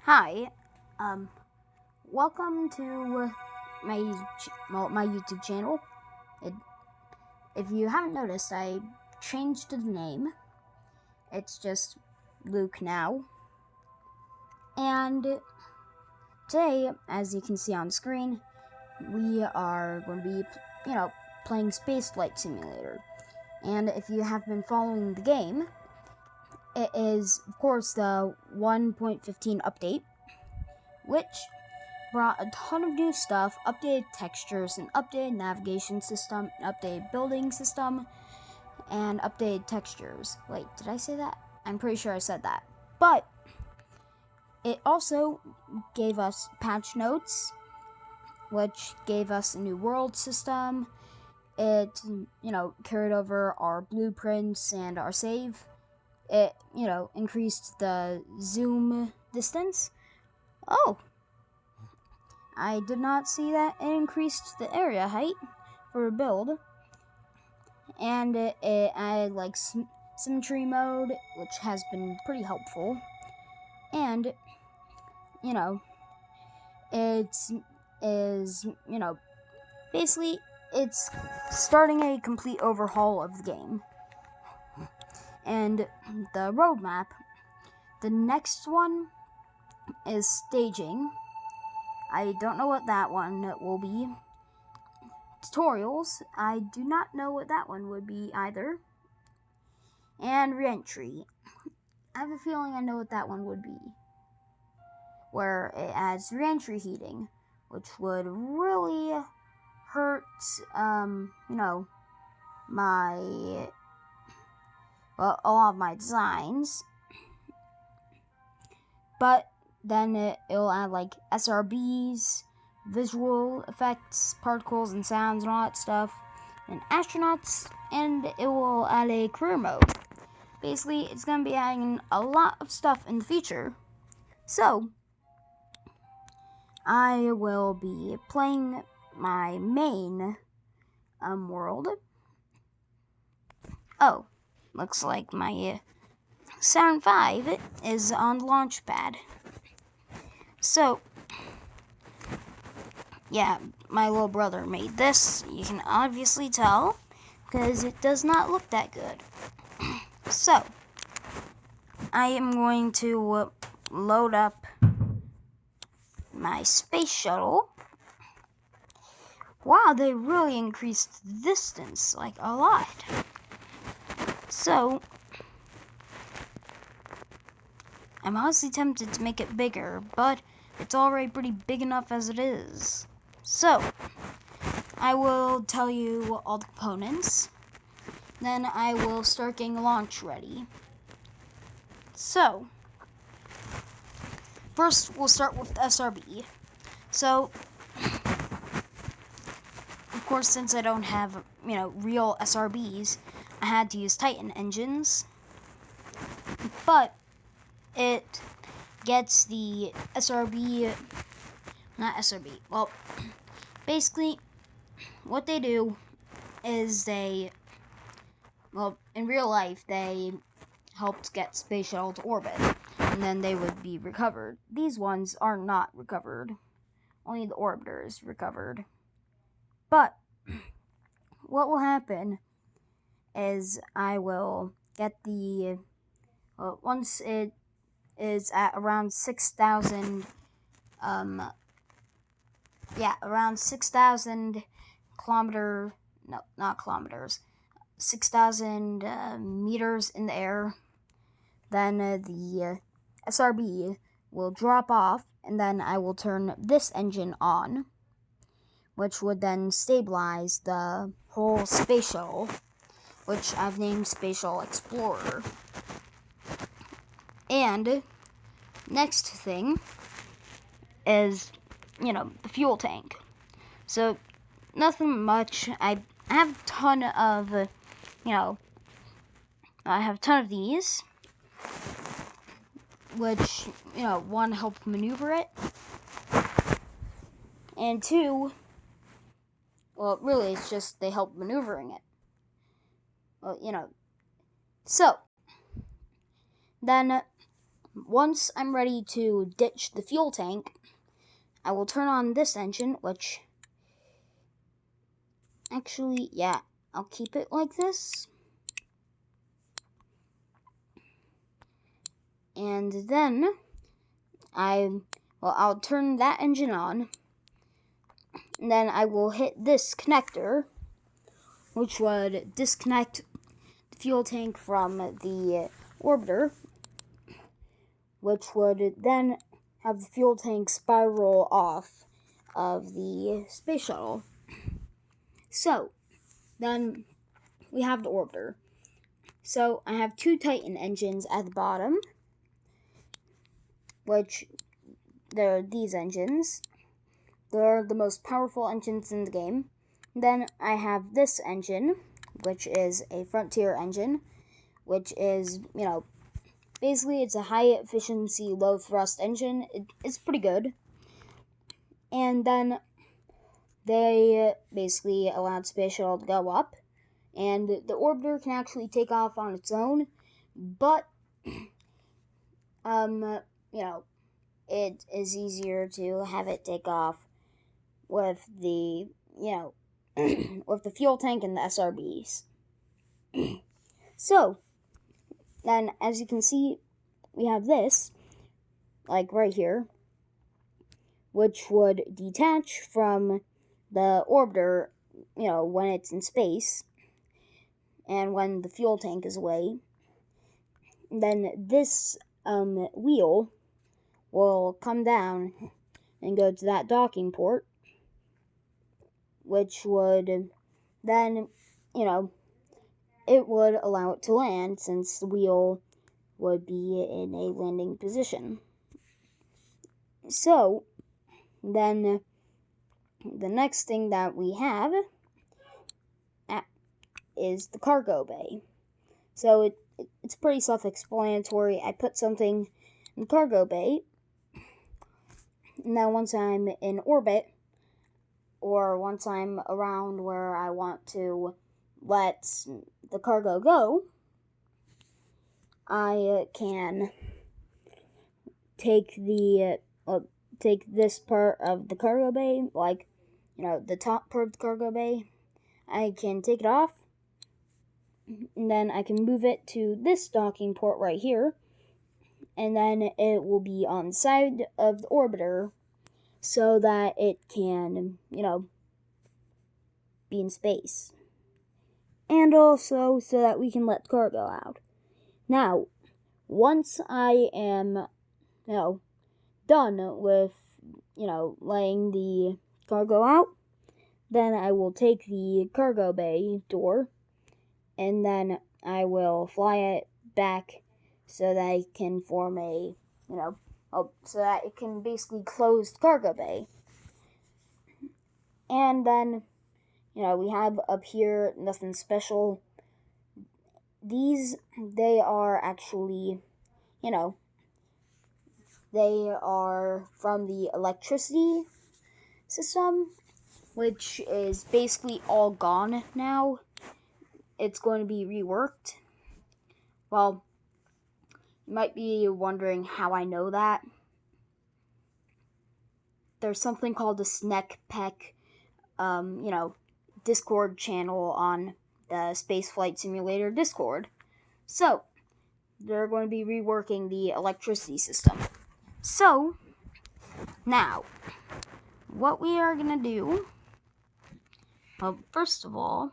Hi, um, welcome to my YouTube channel. It, if you haven't noticed, I changed the name. It's just Luke now. And today, as you can see on screen, we are going to be, playing Space Flight Simulator. And if you have been following the game, it is, of course, the 1.15 update, which brought a ton of new stuff, updated textures, an updated navigation system, an updated building system, and updated textures. Wait, did I say that? I'm pretty sure I said that. But it also gave us patch notes, which gave us a new world system. It, carried over our blueprints and our save. It, increased the zoom distance. Oh, I did not see that it increased the area height for a build. And it added symmetry mode, which has been pretty helpful. And, basically it's starting a complete overhaul of the game. And the roadmap, the next one is staging. I don't know what that one will be. Tutorials, I do not know what that one would be either. And reentry, I have a feeling I know what that one would be. Where it adds reentry heating, which would really hurt, a lot of my designs. But then it'll add SRBs, visual effects, particles and sounds and all that stuff, and astronauts, and it will add a career mode. Basically, it's going to be adding a lot of stuff in the future. So, I will be playing my main world. Oh, looks like my Sound 5 is on the launch pad. So, yeah, my little brother made this. You can obviously tell, because it does not look that good. So, I am going to load up my space shuttle. Wow, they really increased the distance, a lot. So, I'm honestly tempted to make it bigger, but it's already pretty big enough as it is. So, I will tell you all the components. Then I will start getting the launch ready. So, first we'll start with the SRB. So, of course, since I don't have, real SRBs, I had to use Titan engines. But it gets the well, basically, what they do is in real life, they helped get Space Shuttle to orbit, and then they would be recovered. These ones are not recovered. Only the orbiter is recovered. But what will happen is I will get once it is at around 6,000, around 6,000 kilometers, 6,000 meters in the air, then the SRB will drop off, and then I will turn this engine on, which would then stabilize the whole space shuttle, which I've named Space Shuttle Explorer. And next thing is, the fuel tank. So, nothing much. I have a ton of, these, which, one, help maneuver it, and two, well, really, it's just they help maneuvering it. Well, so, then once I'm ready to ditch the fuel tank, I will turn on this engine, which actually, yeah, I'll keep it like this. And then I'll turn that engine on. And then I will hit this connector, which would disconnect the fuel tank from the orbiter, which would then have the fuel tank spiral off of the space shuttle. So, then we have the orbiter. So, I have two Titan engines at the bottom, which they're these engines. They're the most powerful engines in the game. Then I have this engine, which is a Frontier engine, which is, basically it's a high efficiency, low thrust engine. It's pretty good. And then they basically allowed Space Shuttle to go up. And the orbiter can actually take off on its own. But, it is easier to have it take off with the, with the fuel tank and the SRBs. So, then as you can see, we have this, like right here, which would detach from the orbiter, when it's in space, and when the fuel tank is away. Then this wheel will come down and go to that docking port, which would then, it would allow it to land since the wheel would be in a landing position. So, then the next thing that we have is the cargo bay. So it's pretty self-explanatory. I put something in the cargo bay. Now, once I'm in orbit, or once I'm around where I want to let the cargo go, I can take this part of the cargo bay, like, the top part of the cargo bay. I can take it off, and then I can move it to this docking port right here, and then it will be on the side of the orbiter so that it can, be in space. And also so that we can let the cargo out. Now, once I am, done with, letting the cargo out, then I will take the cargo bay door, and then I will fly it back so that I can form a, so that it can basically close the cargo bay. And then, we have up here nothing special. These, they are actually, they are from the electricity system, which is basically all gone now. It's going to be reworked. Well, you might be wondering how I know that. There's something called the SNECPEC, Discord channel on the Spaceflight Simulator Discord. So, they're going to be reworking the electricity system. So, now, what we are going to do, well, first of all,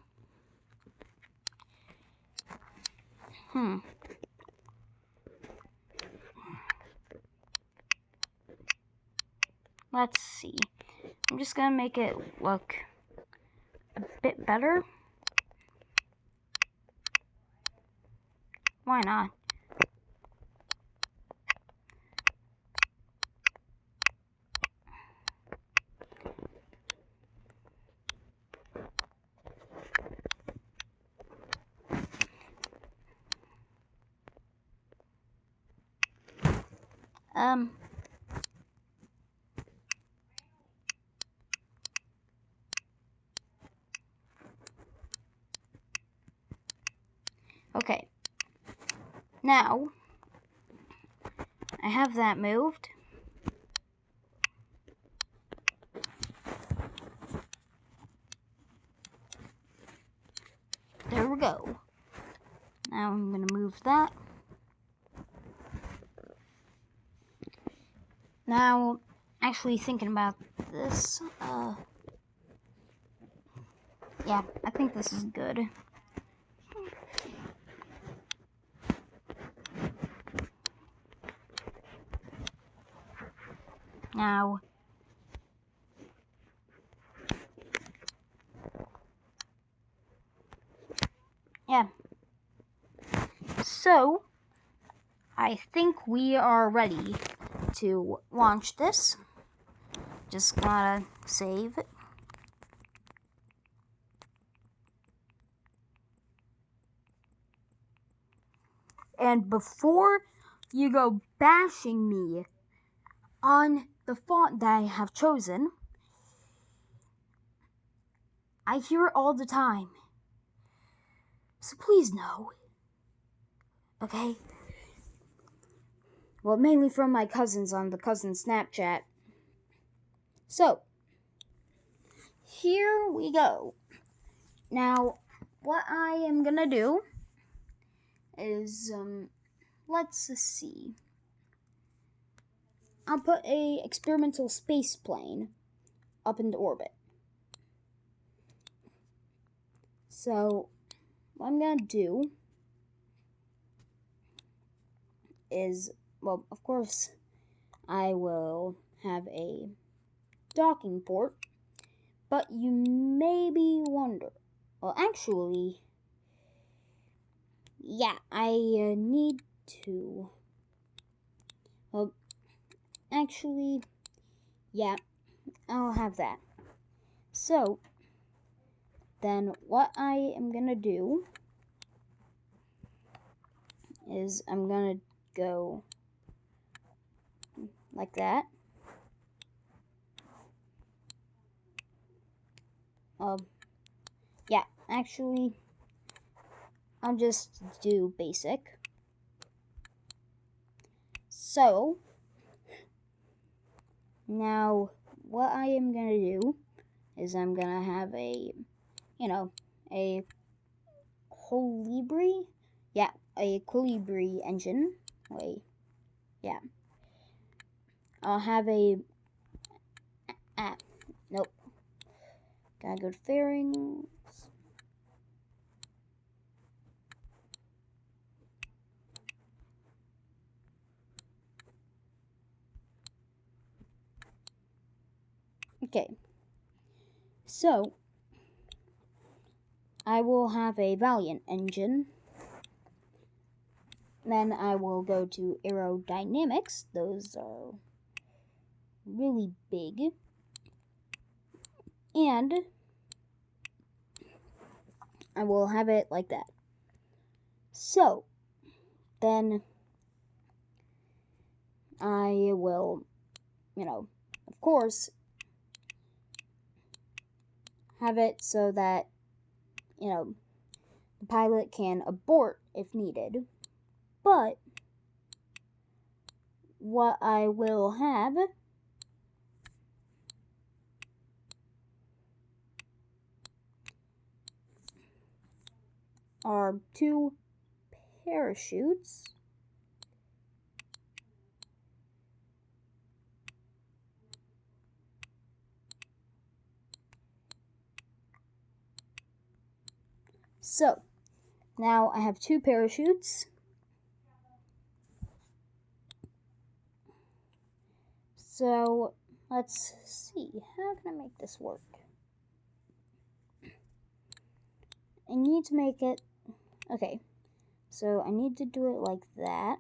let's see. I'm just going to make it look a bit better. Why not? Okay. Now, I have that moved. There we go. Now I'm going to move that. Now, actually thinking about this, yeah, I think this is good. Now, yeah. So, I think we are ready to launch this. Just gotta save it. And before you go bashing me on the font that I have chosen, I hear it all the time. So please no. Okay? Well, mainly from my cousins on the cousin Snapchat. So, here we go. Now, what I am gonna do is, let's see. I'll put a experimental space plane up into orbit. So, what I'm gonna do is, well, of course, I will have a docking port, but you maybe wonder, well, actually, yeah, I need to, well, actually, yeah, I'll have that. So, then what I am gonna do is I'm gonna go like that. Yeah, actually, I'll just do basic. So, now what I am gonna do is I'm gonna have a, a Colibri, yeah, a Colibri engine. Wait, yeah. I'll have a, nope. Gotta go to fairings. Okay. So, I will have a Valiant engine. Then I will go to aerodynamics. Those are really big. And I will have it like that. So, then I will, of course, have it so that, the pilot can abort if needed. But what I will have are 2 parachutes. So, now I have 2 parachutes. So, let's see. How can I make this work? I need to make it, okay, so I need to do it like that,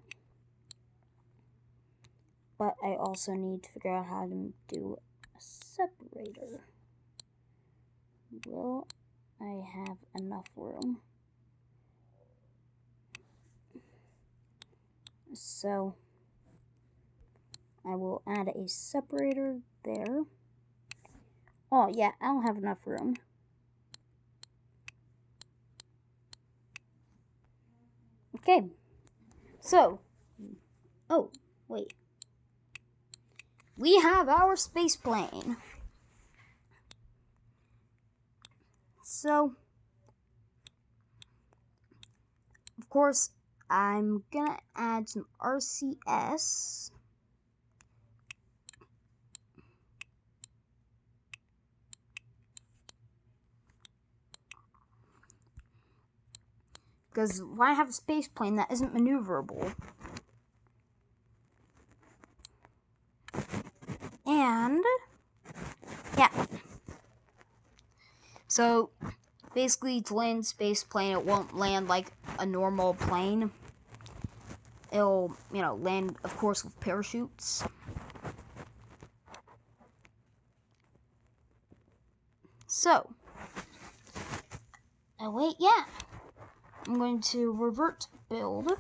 but I also need to figure out how to do a separator. Will I have enough room? So, I will add a separator there. Oh yeah, I don't have enough room. Okay, so, oh, Wait. We have our space plane. So, of course, I'm gonna add some RCS. Because why have a space plane that isn't maneuverable? And yeah. So basically, to land a space plane, it won't land like a normal plane. It'll, land, of course, with parachutes. So, oh wait, yeah. I'm going to revert to build.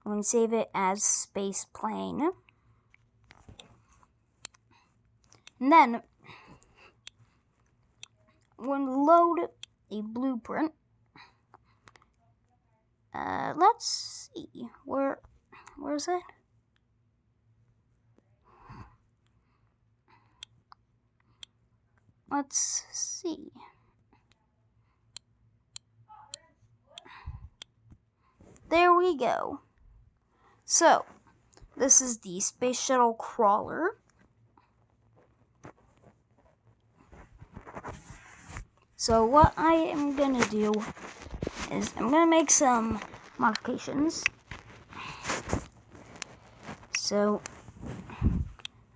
I'm going to save it as space plane. And then I'm going to load a blueprint. Let's see. Where is it? Let's see. There we go. So, this is the space shuttle crawler. So what I am gonna do is I'm gonna make some modifications. So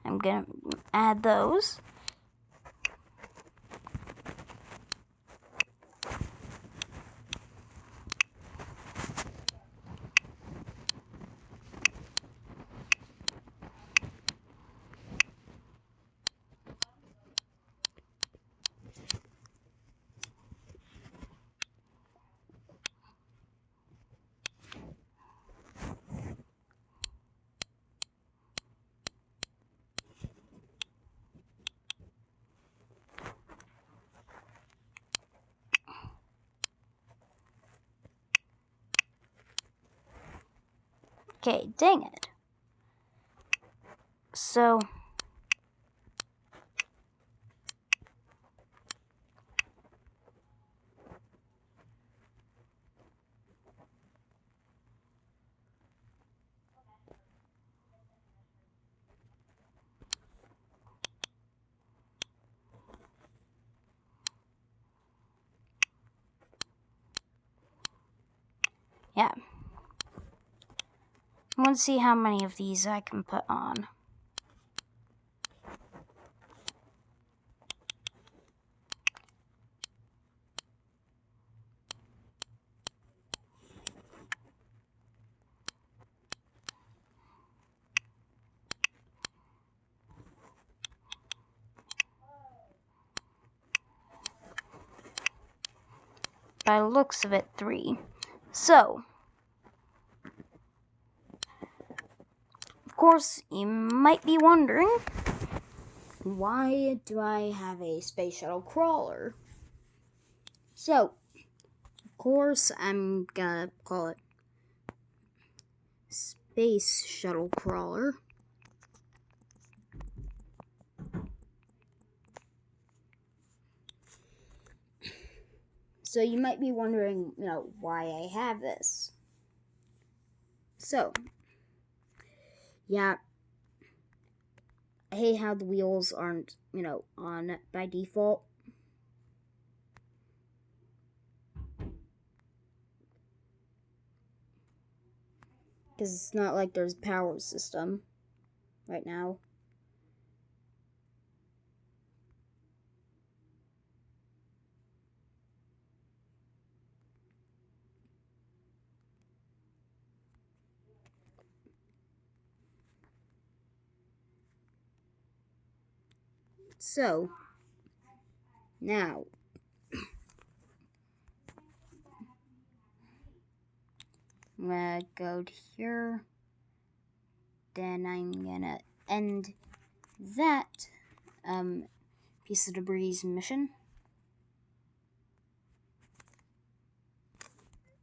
I'm gonna add those. Okay, dang it. So yeah. I want to see how many of these I can put on. By the looks of it, 3. So, of course, you might be wondering, why do I have a space shuttle crawler? So, of course, I'm gonna call it space shuttle crawler. So you might be wondering, why I have this. So, yeah, I hate how the wheels aren't, on by default. Because it's not like there's a power system right now. So, now, I'm gonna go to here. Then I'm gonna end that piece of debris mission.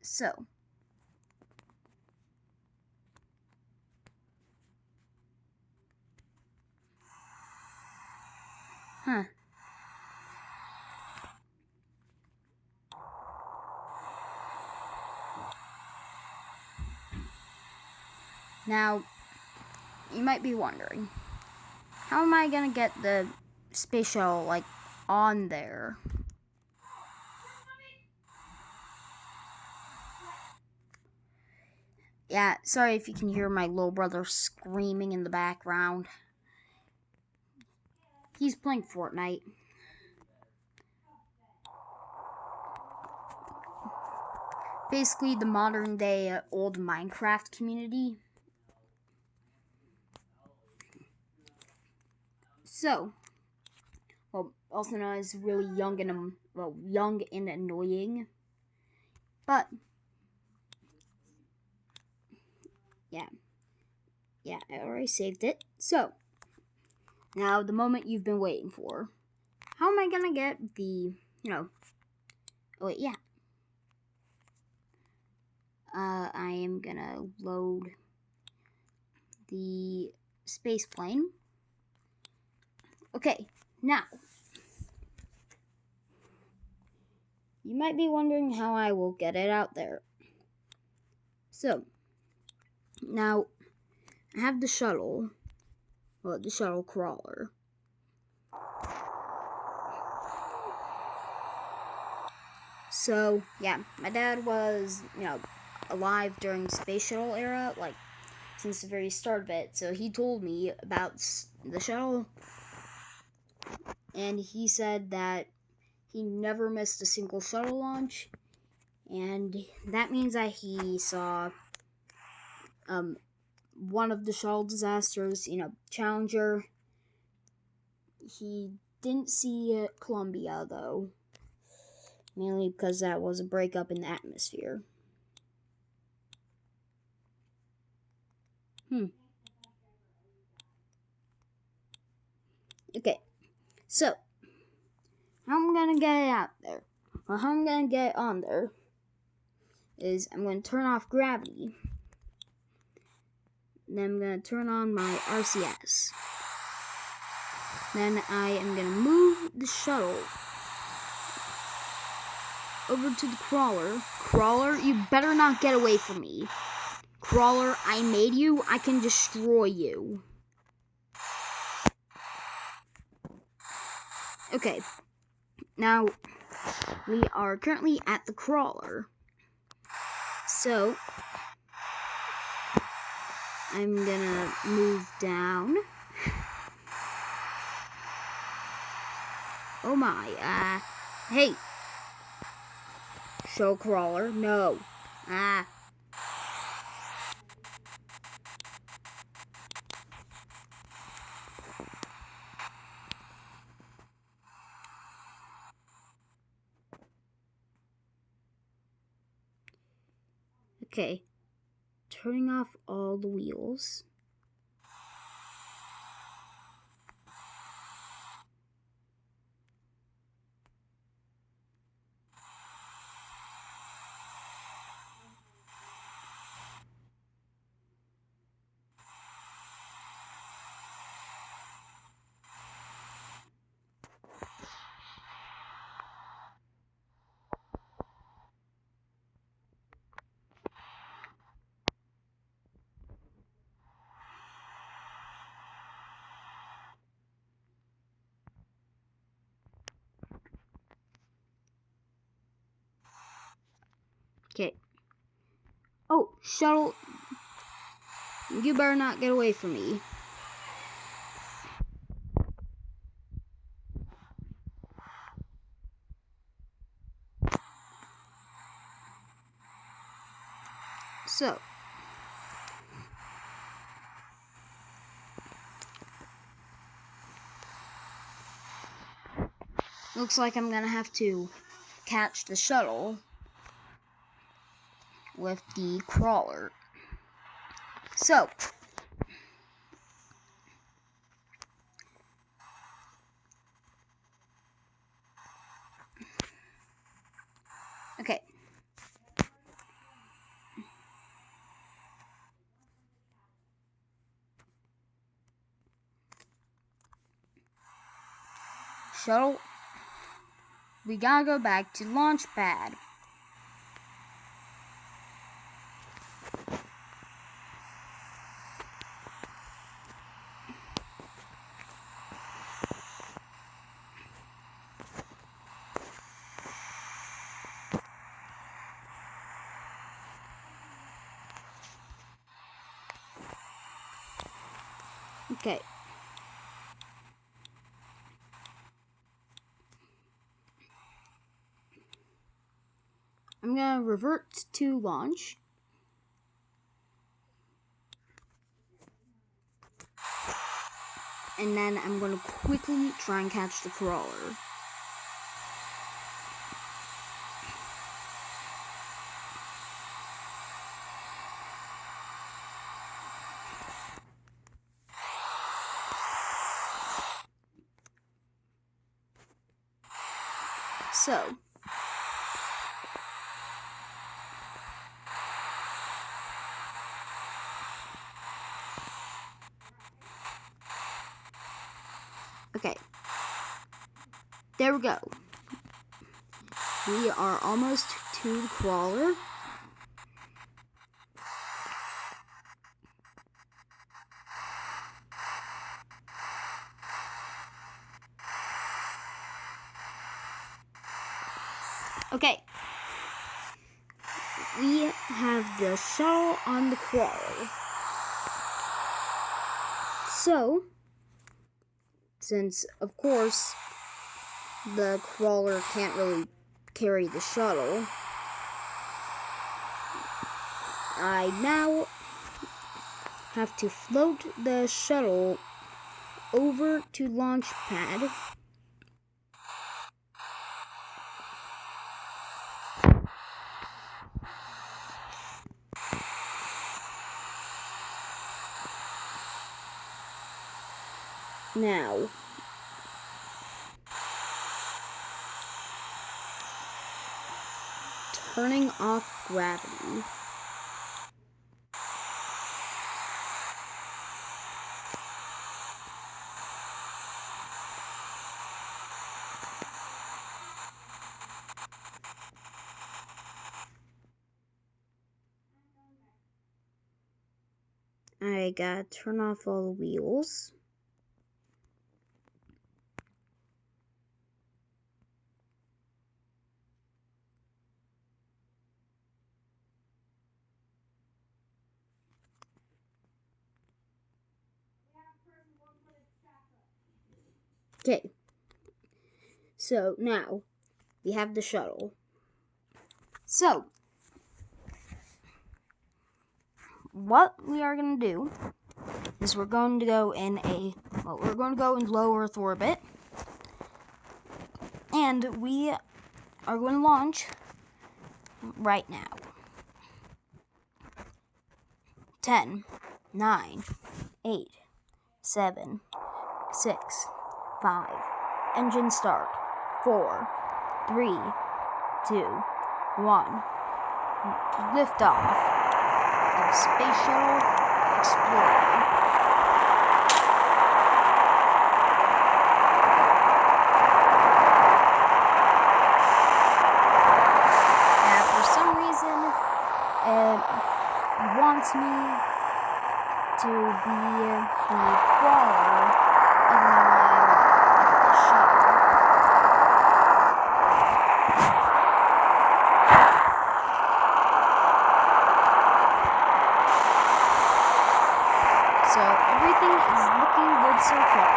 So, Huh. Now, you might be wondering, how am I gonna get the space shuttle, like, on there? Yeah, sorry if you can hear my little brother screaming in the background. He's playing Fortnite. Basically, the modern day old Minecraft community. So, well, also known as really young and annoying. But yeah, I already saved it. So now the moment you've been waiting for. How am I gonna get the, oh wait, yeah. I am gonna load the space plane. Okay, now you might be wondering how I will get it out there. So now I have the shuttle, the shuttle crawler. So yeah, my dad was, alive during the space shuttle era, like since the very start of it. So he told me about the shuttle, and he said that he never missed a single shuttle launch, and that means that he saw one of the shuttle disasters, Challenger. He didn't see Columbia though, mainly because that was a breakup in the atmosphere. Okay, so how I'm gonna get it out there? Well, how I'm gonna get it on there is I'm gonna turn off gravity. Then I'm gonna turn on my RCS. Then I am gonna move the shuttle over to the crawler. Crawler, you better not get away from me. Crawler, I made you. I can destroy you. Okay, now we are currently at the crawler. So I'm gonna move down. Oh my, hey. Show crawler, no. Okay, turning off all the wheels. Okay. Oh, shuttle. You better not get away from me. So, looks like I'm gonna have to catch the shuttle with the crawler. So, okay. shuttle. We gotta go back to launch pad. Okay. I'm gonna revert to launch. And then I'm gonna quickly try and catch the crawler. So, okay, there we go. We are almost to the crawler. Okay, we have the shuttle on the crawler. So, since of course the crawler can't really carry the shuttle, I now have to float the shuttle over to launch pad. Now, turning off gravity. I gotta turn off all the wheels. Okay, so now we have the shuttle. So, what we are going to do is we're going to go in low Earth orbit, and we are going to launch right now. 10, 9, 8, 7, 6, 5. Engine start. 4, 3, 2, 1. Liftoff of Space Shuttle Explorer. Now, for some reason, it wants me to be the crawler, even though I'm the shuttle. So everything is looking good so far.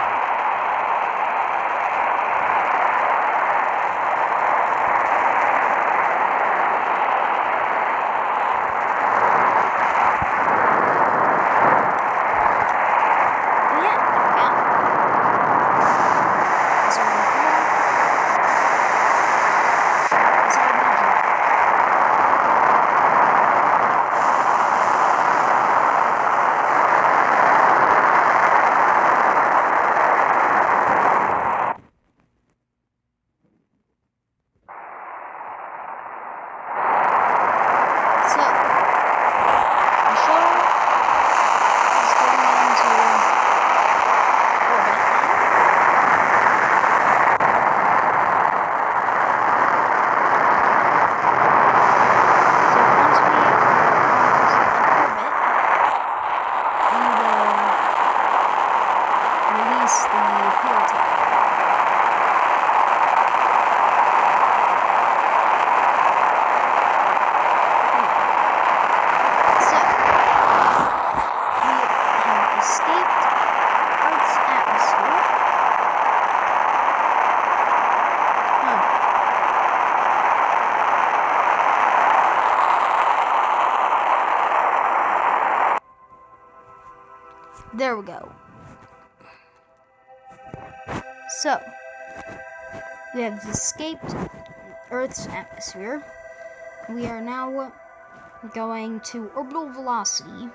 There we go. So, we have escaped Earth's atmosphere. We are now going to orbital velocity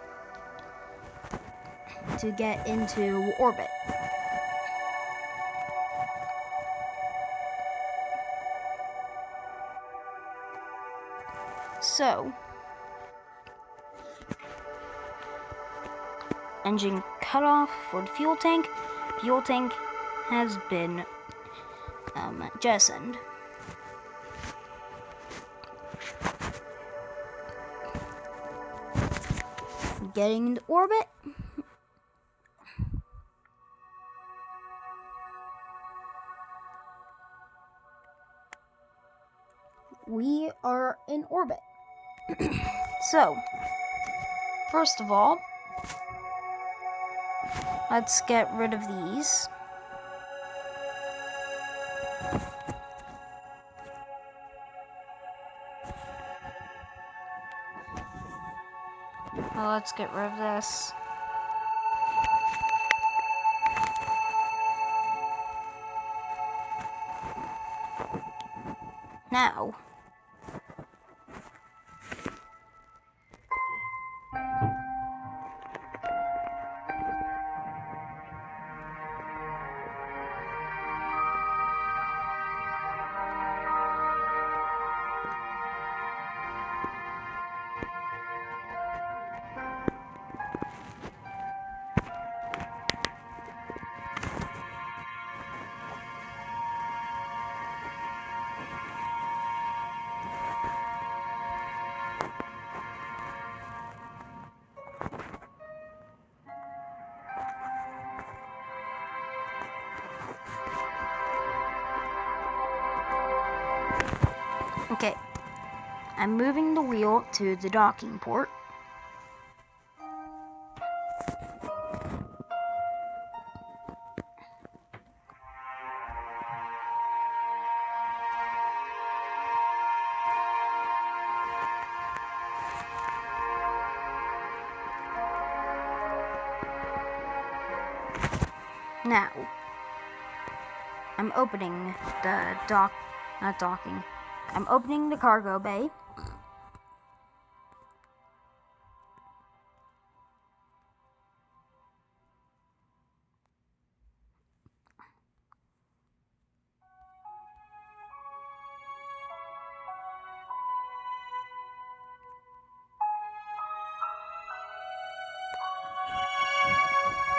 to get into orbit. So, engine cut off for the fuel tank. Fuel tank has been jettisoned. Getting into orbit. We are in orbit. So, first of all, let's get rid of these. Well, let's get rid of this. Now, okay, I'm moving the wheel to the docking port. Now, I'm opening the I'm opening the cargo bay.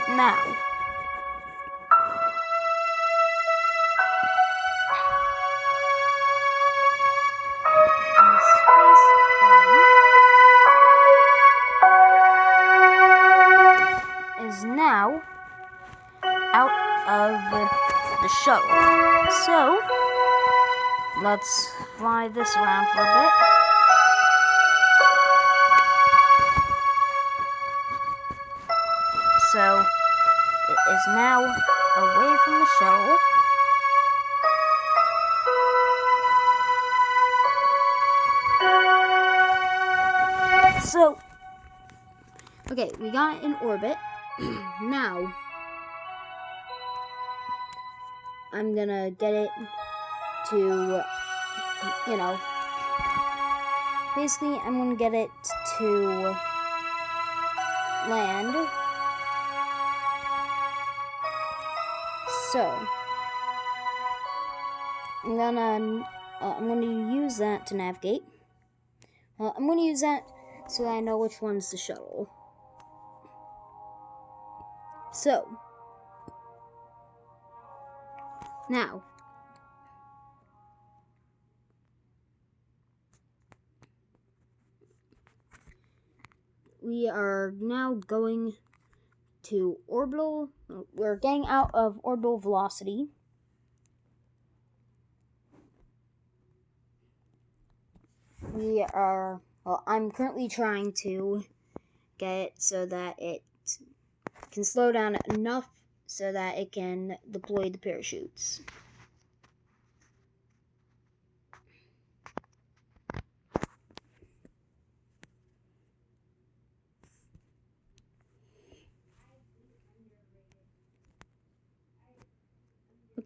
Now, is now out of the shuttle. So, let's fly this around for a bit. So, it is now away from the shuttle. So, okay, we got it in orbit. Now, I'm gonna get it to, basically, I'm gonna get it to land. So, I'm gonna use that to navigate. I'm gonna use that so I know which one's the shuttle. So, now, we are now going to orbital. We're getting out of orbital velocity. We are, well, I'm currently trying to get it so that it can slow down enough so that it can deploy the parachutes.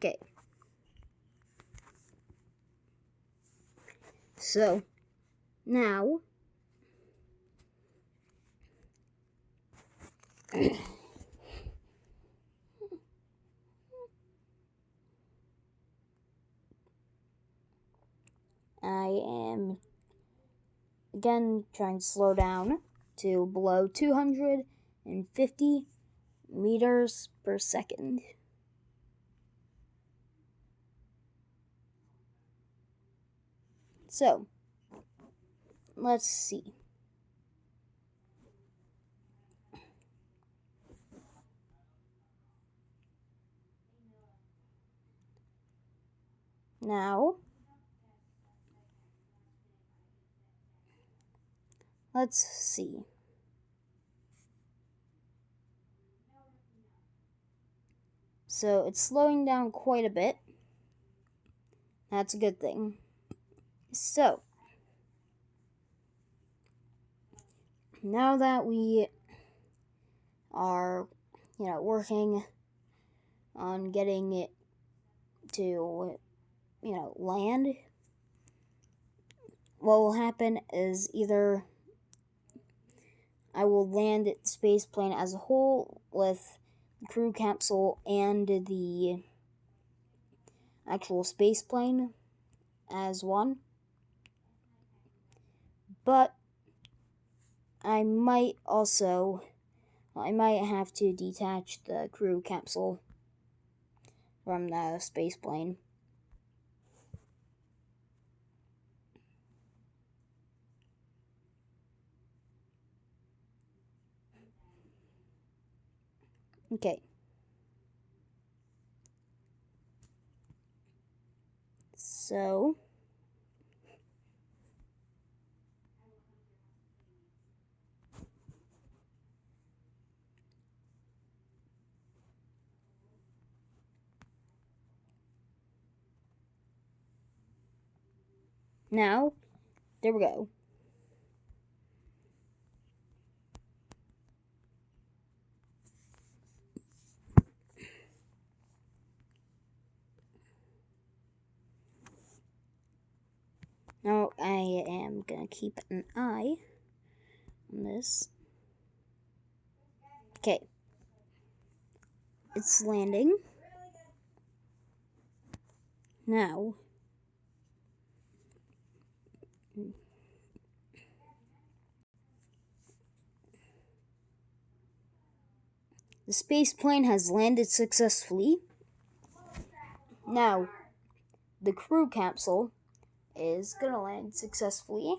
Okay. So, now, I am again trying to slow down to below 250 meters per second. So, let's see. Now, let's see. So, it's slowing down quite a bit. That's a good thing. So, now that we are, working on getting it to, land, what will happen is either I will land the space plane as a whole with the crew capsule and the actual space plane as one, but I might have to detach the crew capsule from the space plane. Okay. So, now, there we go. Now I am gonna keep an eye on this. Okay. It's landing. Now, the space plane has landed successfully. Now, the crew capsule is gonna land successfully.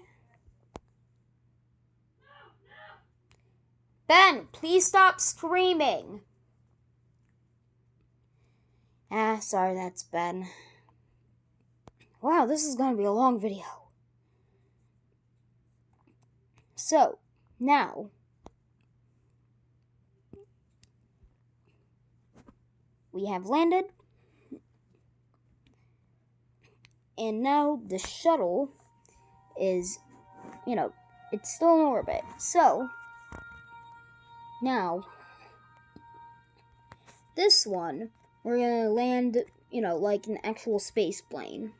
Ben, please stop screaming. Sorry, that's Ben. Wow, this is gonna be a long video. So, now, we have landed. And now the shuttle is, it's still in orbit. So, now, this one, we're gonna land, like an actual space plane.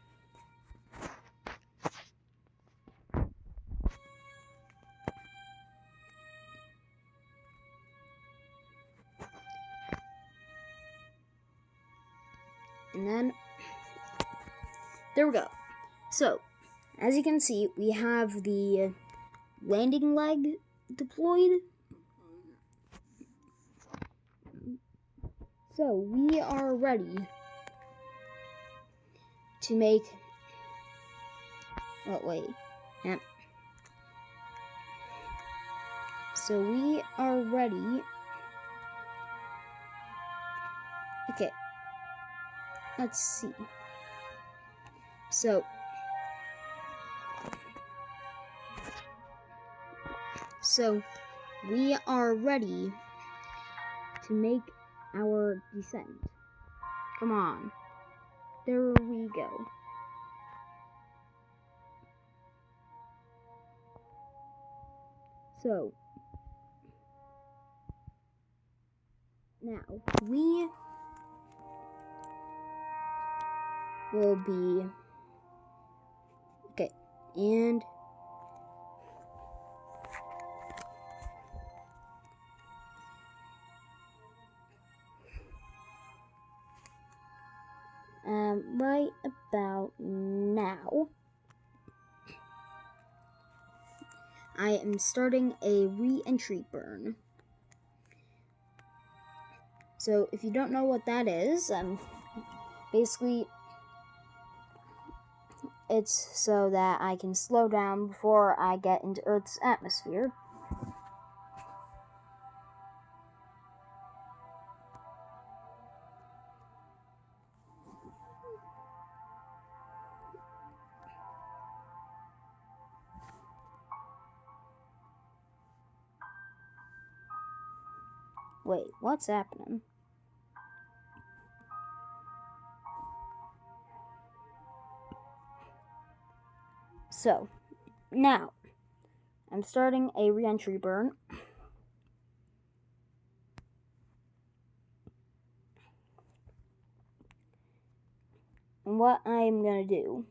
And then, there we go. So, as you can see, we have the landing leg deployed. So, we are ready to make... Oh, wait. Yep. So, we are ready... Okay. Let's see. So, we are ready to make our descent. Come on. There we go. So, now, we will be... Okay, and... right about now, I am starting a re-entry burn. So if you don't know what that is, basically it's so that I can slow down before I get into Earth's atmosphere. Wait, what's happening? So, now, I'm starting a re-entry burn. And what I'm going to do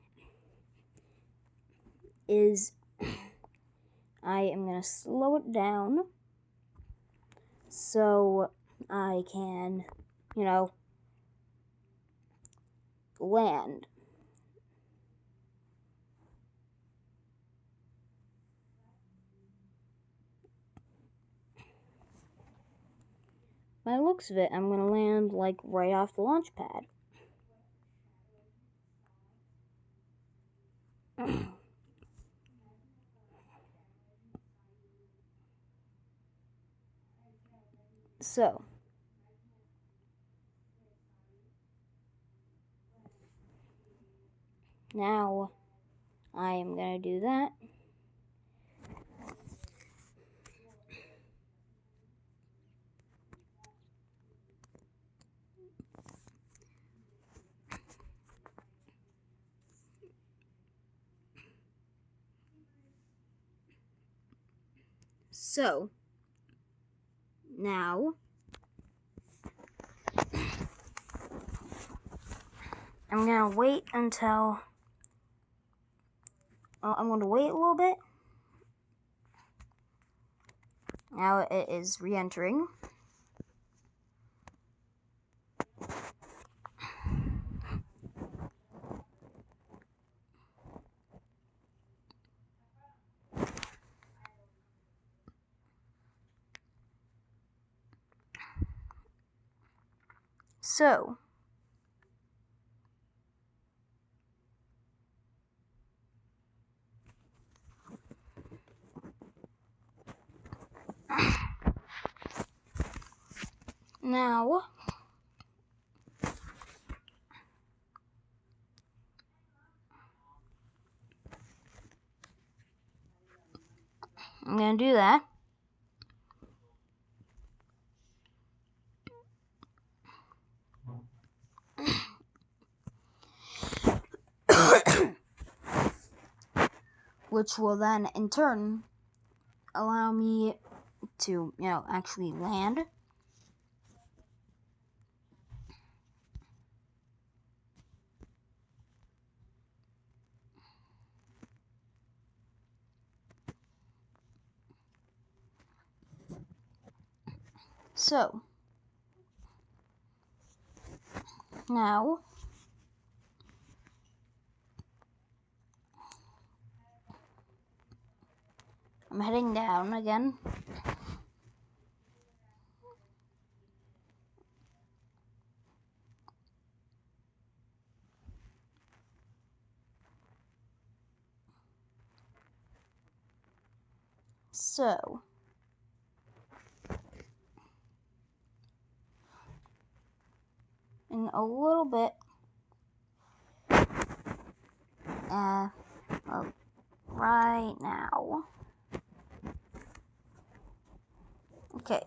is I am going to slow it down so I can, land. By the looks of it, I'm going to land, right off the launch pad. So, now I am going to do that. So, now, I'm going to wait until... I'm going to wait a little bit. Now it is re-entering. So, now, I'm going to do that. Which will then, in turn, allow me to, actually land. So, now, I'm heading down again. So, in a little bit, right now. Okay.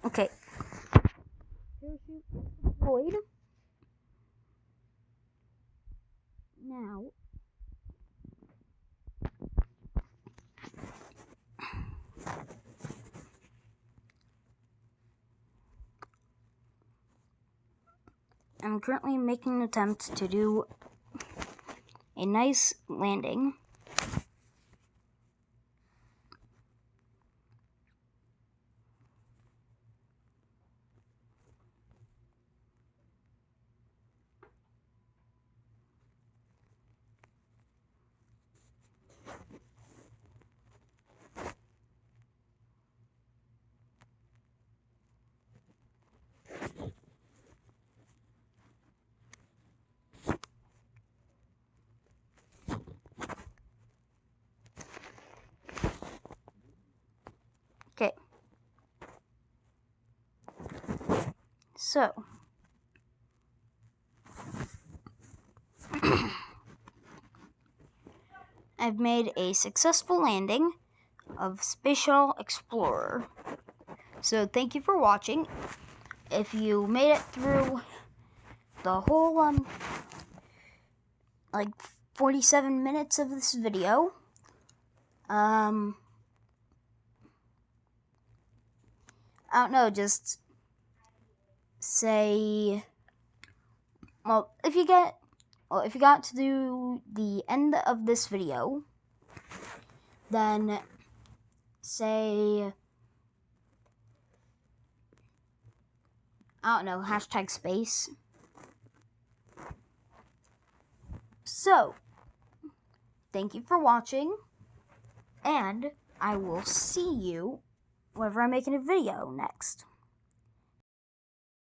Okay. Parachute deployed. Now, I'm currently making an attempt to do a nice landing. Okay. So, I've made a successful landing of Space Shuttle Explorer. So, thank you for watching. If you made it through the whole, like 47 minutes of this video, I don't know, just say, well, if you got to the end of this video, then say, I don't know, #space. So, thank you for watching, and I will see you whenever I'm making a video next.